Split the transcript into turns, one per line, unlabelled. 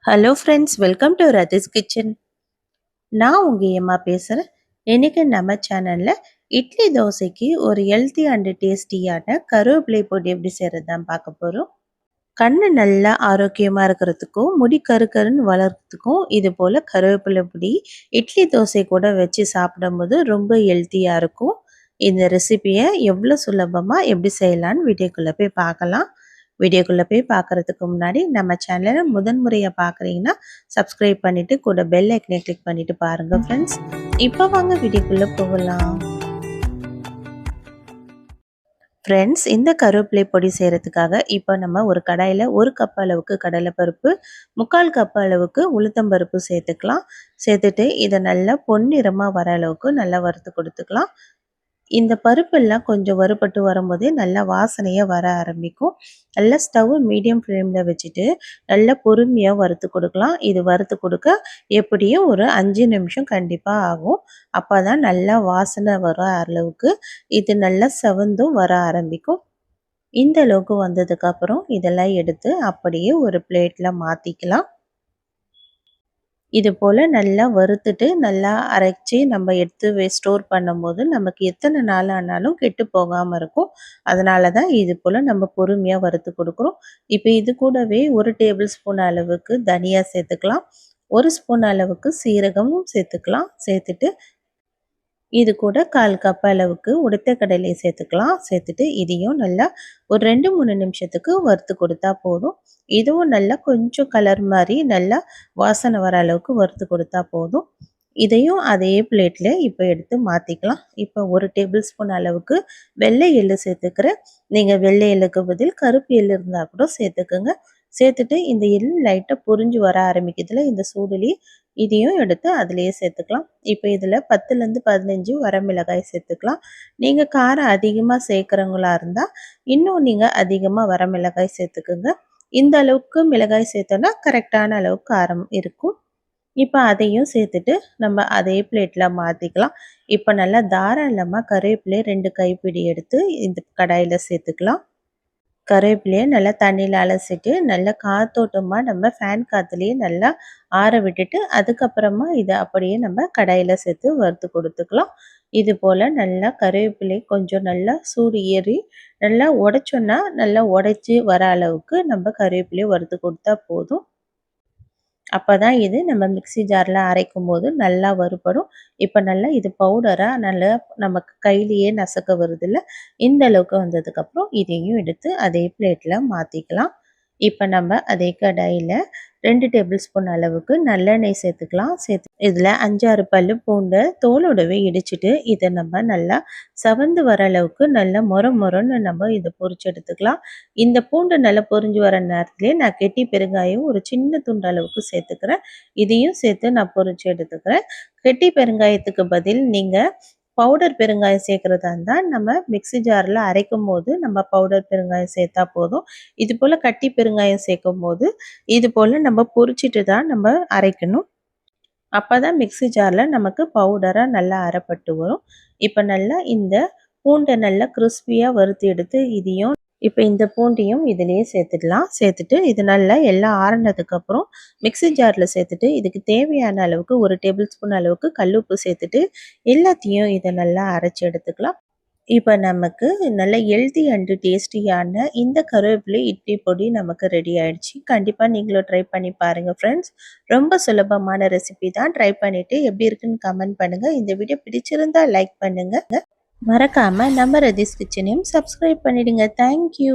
Hello friends, welcome to Rathi's kitchen. நான் உங்கள் ஏமா பேசுகிறேன். இன்றைக்கி நம்ம சேனலில் இட்லி தோசைக்கு ஒரு ஹெல்த்தி அண்ட் டேஸ்டியான கருவேப்பிலை பொடி எப்படி செய்கிறது தான் பார்க்க போகிறோம். கண்ணு நல்லா ஆரோக்கியமாக இருக்கிறதுக்கும் முடி கருன்னு வளர்கிறதுக்கும் இது போல் கருவேப்பிலை பொடி இட்லி தோசை கூட வச்சு சாப்பிடும்போது ரொம்ப ஹெல்த்தியாக இருக்கும். இந்த ரெசிபியை எவ்வளோ சுலபமாக எப்படி செய்யலான்னு வீடியோக்குள்ளே போய் பார்க்கலாம். வீடியோக்குள்ளே போய் பார்க்குறதுக்கு முன்னாடி நம்ம சேனலை முதன்முறையாக பார்க்குறீங்கன்னா சப்ஸ்கிரைப் பண்ணிவிட்டு கூட பெல் ஐக்கனை கிளிக் பண்ணிவிட்டு பாருங்கள் ஃப்ரெண்ட்ஸ். இப்போ வாங்க வீடியோக்குள்ளே போகலாம். ஃப்ரெண்ட்ஸ், இந்த கருவேப்பிலை பொடி செய்கிறதுக்காக இப்போ நம்ம ஒரு கடாயில் 1 கப் அளவுக்கு கடலைப்பருப்பு, 3/4 கப் அளவுக்கு உளுத்தம்பருப்பு சேர்த்துக்கலாம். சேர்த்துட்டு இதை நல்லா பொன்னிறமாக வர அளவுக்கு நல்லா வறுத்து கொடுத்துக்கலாம். இந்த பருப்பெல்லாம் கொஞ்சம் வறுபட்டு வரும்போதே நல்லா வாசனையாக வர ஆரம்பிக்கும். நல்லா ஸ்டவ் மீடியம் ஃப்ளேமில் வச்சுட்டு நல்லா பொறுமையாக வறுத்து கொடுக்கலாம். இது வறுத்து கொடுக்க எப்படியும் ஒரு 5 நிமிஷம் கண்டிப்பாக ஆகும். அப்போ தான் நல்லா வாசனை வர அளவுக்கு இது நல்லா செவந்தும் வர ஆரம்பிக்கும். இந்த அளவுக்கு வந்ததுக்கப்புறம் இதெல்லாம் எடுத்து அப்படியே ஒரு பிளேட்டில் மாற்றிக்கலாம். இது போல் நல்லா வறுத்துட்டு நல்லா அரைச்சி நம்ம எடுத்து ஸ்டோர் பண்ணும்போது நமக்கு எத்தனை நாள் ஆனாலும் கெட்டு போகாமல் இருக்கும். அதனால தான் இது போல் நம்ம பொறுமையாக வறுத்து கொடுக்குறோம். இப்போ இது கூடவே 1 டேபிள் ஸ்பூன் அளவுக்கு தனியா சேர்த்துக்கலாம். 1 ஸ்பூன் அளவுக்கு சீரகமும் சேர்த்துக்கலாம். சேர்த்துட்டு இது கூட 1/4 கப் அளவுக்கு உடைத்த கடலை சேர்த்துக்கலாம். சேர்த்துட்டு இதையும் நல்லா ஒரு 2-3 நிமிஷத்துக்கு வறுத்து கொடுத்தா போதும். இதுவும் நல்லா கொஞ்சம் கலர் மாதிரி நல்லா வாசனை வர அளவுக்கு வறுத்து கொடுத்தா போதும். இதையும் அதே பிளேட்டில் இப்போ எடுத்து மாற்றிக்கலாம். இப்போ 1 டேபிள் ஸ்பூன் அளவுக்கு வெள்ளை எள்ளு சேர்த்துக்கிறேன். நீங்கள் வெள்ளை எள்ளுக்கு பதில் கருப்பு எள்ளு இருந்தால் கூட சேர்த்துக்குங்க. சேர்த்துட்டு இந்த எள் லைட்டாக பொரிஞ்சு வர ஆரம்பிக்கிறதுல இந்த சூடுலேயே இதையும் எடுத்து அதிலேயே சேர்த்துக்கலாம். இப்போ இதில் 10லேருந்து 15 வரமிளகாய் சேர்த்துக்கலாம். நீங்கள் காரம் அதிகமாக சேர்க்குறவங்களா இருந்தால் இன்னும் நீங்கள் அதிகமாக வரமிளகாய் சேர்த்துக்குங்க. இந்த அளவுக்கு மிளகாய் சேர்த்தோன்னா கரெக்டான அளவுக்கு காரம் இருக்கும். இப்போ அதையும் சேர்த்துட்டு நம்ம அதே பிளேட்டில் மாற்றிக்கலாம். இப்போ நல்லா தாராளமாக கருவேப்பிலை 2 கைப்பிடி எடுத்து இந்த கடாயில் சேர்த்துக்கலாம். கருவேப்பிலையை நல்லா தண்ணியில் அலசிட்டு நல்லா காத்தோட்டமாக நம்ம ஃபேன் காற்றுலேயே நல்லா ஆற விட்டுட்டு அதுக்கப்புறமா இதை அப்படியே நம்ம கடாயில் சேர்த்து வறுத்து கொடுத்துக்கலாம். இது போல் நல்லா கருவேப்பிலை கொஞ்சம் நல்லா சூடு ஏறி நல்லா உடைச்சோன்னா நல்லா உடைச்சி வர அளவுக்கு நம்ம கருவேப்பிலையை வறுத்து கொடுத்தா போதும். அப்போ தான் இது நம்ம மிக்ஸி ஜாரில் அரைக்கும் போது நல்லா வறுபடும். இப்போ நல்லா இது பவுடராக நல்லா நமக்கு கையிலேயே நசுக்க வருதில்ல, இந்த அளவுக்கு வந்ததுக்கப்புறம் இதையும் எடுத்து அதே பிளேட்டில் மாற்றிக்கலாம். இப்போ நம்ம அதே கடாயில் 2 டேபிள் ஸ்பூன் அளவுக்கு நல்லெண்ணெய் சேர்த்துக்கலாம். இதில் 5-6 பல்லு பூண்டை தோலோடவே இடிச்சிட்டு இதை நம்ம நல்லா செவந்து வர அளவுக்கு நல்லா மொரன்னு நம்ம இதை பொரிச்சு எடுத்துக்கலாம். இந்த பூண்டு நல்லா பொரிஞ்சு வர நேரத்துலேயே நான் கெட்டி பெருங்காயம் ஒரு சின்ன துண்டு அளவுக்கு சேர்த்துக்கிறேன். இதையும் சேர்த்து நான் பொரிச்சு எடுத்துக்கிறேன். கெட்டி பெருங்காயத்துக்கு பதில் நீங்கள் பவுடர் பெருங்காயம் சேர்க்குறதா இருந்தால் நம்ம மிக்ஸி ஜாரில் அரைக்கும் போது நம்ம பவுடர் பெருங்காயம் சேர்த்தா போதும். இது போல் கட்டி பெருங்காயம் சேர்க்கும் போது இது போல் நம்ம பொரிச்சிட்டு தான் நம்ம அரைக்கணும். அப்போ தான் மிக்ஸி ஜாரில் நமக்கு பவுடராக நல்லா அரைப்பட்டு வரும். இப்போ நல்லா இந்த பூண்டை நல்லா கிறிஸ்பியாக வறுத்து எடுத்து இதையும் இப்போ இந்த பூண்டையும் இதிலேயே சேர்த்துடலாம். சேர்த்துட்டு இது நல்லா எல்லாம் ஆறினதுக்கப்புறம் மிக்ஸி ஜாரில் சேர்த்துட்டு இதுக்கு தேவையான அளவுக்கு 1 டேபிள் ஸ்பூன் அளவுக்கு கல்லுப்பு சேர்த்துட்டு எல்லாத்தையும் இதை நல்லா அரைச்சி எடுத்துக்கலாம். இப்போ நமக்கு நல்ல ஹெல்தி அண்டு டேஸ்டியான இந்த கருவேப்பிலை இட்லி பொடி நமக்கு ரெடி ஆயிடுச்சு. கண்டிப்பாக நீங்களும் ட்ரை பண்ணி பாருங்கள் ஃப்ரெண்ட்ஸ். ரொம்ப சுலபமான ரெசிபி தான். ட்ரை பண்ணிவிட்டு எப்படி இருக்குன்னு கமெண்ட் பண்ணுங்கள். இந்த வீடியோ பிடிச்சிருந்தா லைக் பண்ணுங்கள். மறக்காமல் நம்ம ரதிஸ் கிச்சனையும் சப்ஸ்கிரைப் பண்ணிடுங்க. தேங்க்யூ.